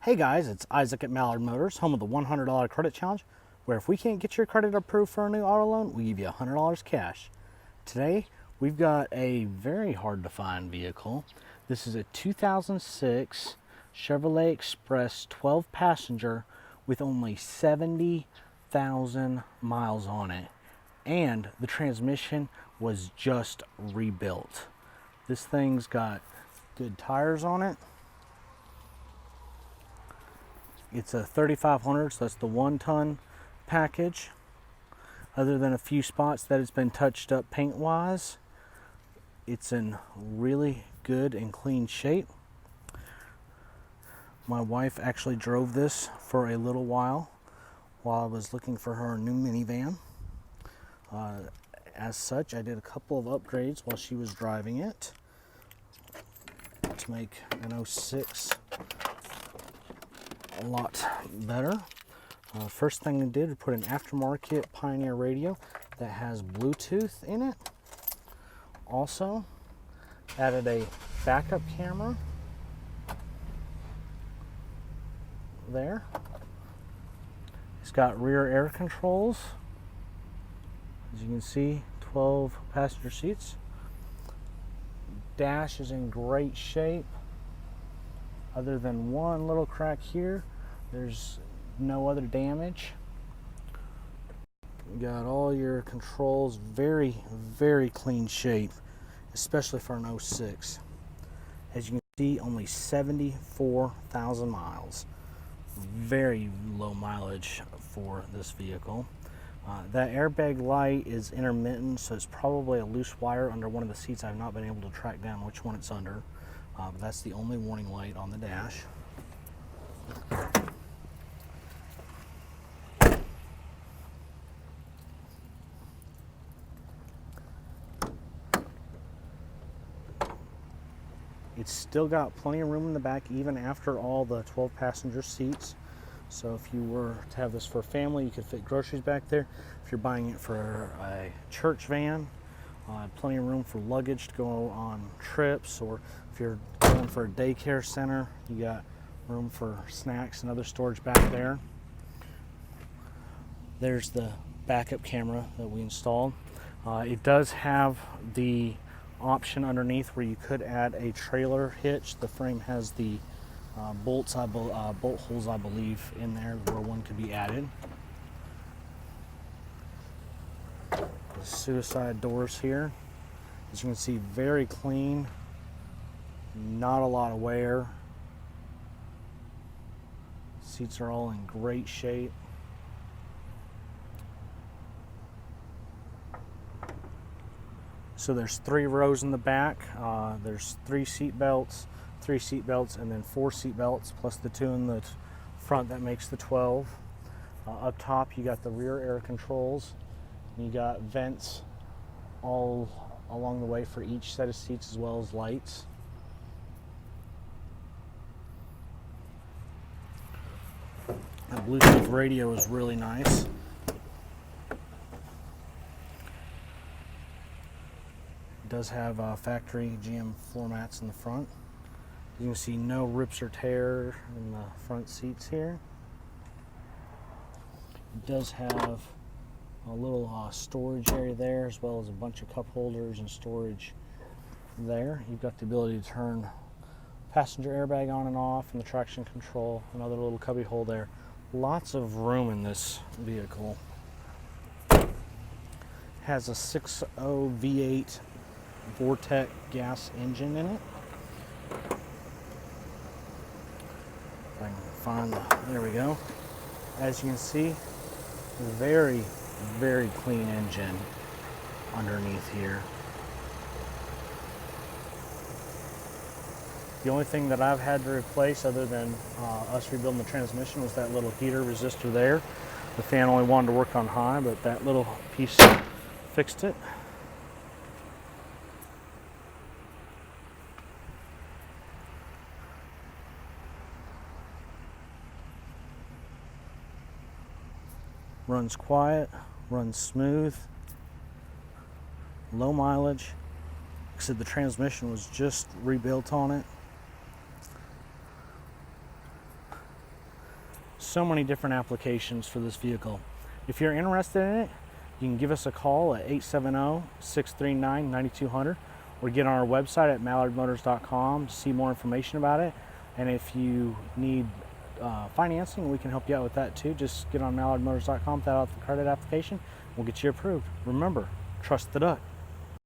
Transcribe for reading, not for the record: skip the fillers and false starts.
Hey guys, it's Isaac at Mallard Motors, home of the $100 credit challenge, where if we can't get your credit approved for a new auto loan, we give you $100 cash. Today, we've got a very hard to find vehicle. This is a 2006 Chevrolet Express 12 passenger with only 70,000 miles on it. And the transmission was just rebuilt. This thing's got good tires on it. It's a 3500, so that's the 1-ton package. Other than a few spots that it's been touched up paint-wise, it's in really good and clean shape. My wife actually drove this for a little while I was looking for her new minivan. As such, I did a couple of upgrades while she was driving it to make an 06 a lot better. First thing I did was put an aftermarket Pioneer radio that has Bluetooth in it. Also added a backup camera there. It's got rear air controls. As you can see, 12 passenger seats. Dash is in great shape. Other than one little crack here, there's no other damage. You got all your controls very, very clean shape, especially for an 06. As you can see, only 74,000 miles. Very low mileage for this vehicle. That airbag light is intermittent, so it's probably a loose wire under one of the seats. I've not been able to track down which one it's under. But that's the only warning light on the dash. It's still got plenty of room in the back even after all the 12 passenger seats. So if you were to have this for a family, you could fit groceries back there. If you're buying it for a church van, plenty of room for luggage to go on trips, or if you're going for a daycare center, you got room for snacks and other storage back there. There's the backup camera that we installed. It does have the option underneath where you could add a trailer hitch. The frame has the bolt holes, I believe, in there where one could be added. The suicide doors here, as you can see, very clean, not a lot of wear. Seats are all in great shape. So there's 3 rows in the back. There's 3 seat belts, and then 4 seat belts, plus the 2 in the front that makes the 12. Up top, you got the rear air controls. You got vents all along the way for each set of seats, as well as lights. The Bluetooth radio is really nice. It does have factory GM floor mats in the front. You can see no rips or tear in the front seats here. It does have a little storage area there, as well as a bunch of cup holders and storage there. You've got the ability to turn passenger airbag on and off, and the traction control, another little cubby hole there. Lots of room in this vehicle. Has a 6.0 V8 Vortec gas engine in it. If I can find there we go. As you can see, very, very clean engine underneath here. The only thing that I've had to replace, other than us rebuilding the transmission, was that little heater resistor there. The fan only wanted to work on high, but that little piece fixed it. Runs quiet, runs smooth, low mileage. Like I said, the transmission was just rebuilt on it. so many different applications for this vehicle. If you're interested in it, you can give us a call at 870-639-9200 or get on our website at mallardmotors.com to see more information about it. And if you need financing, we can help you out with that too. Just get on mallardmotors.com, fill out the credit application, we'll get you approved. Remember, trust the duck.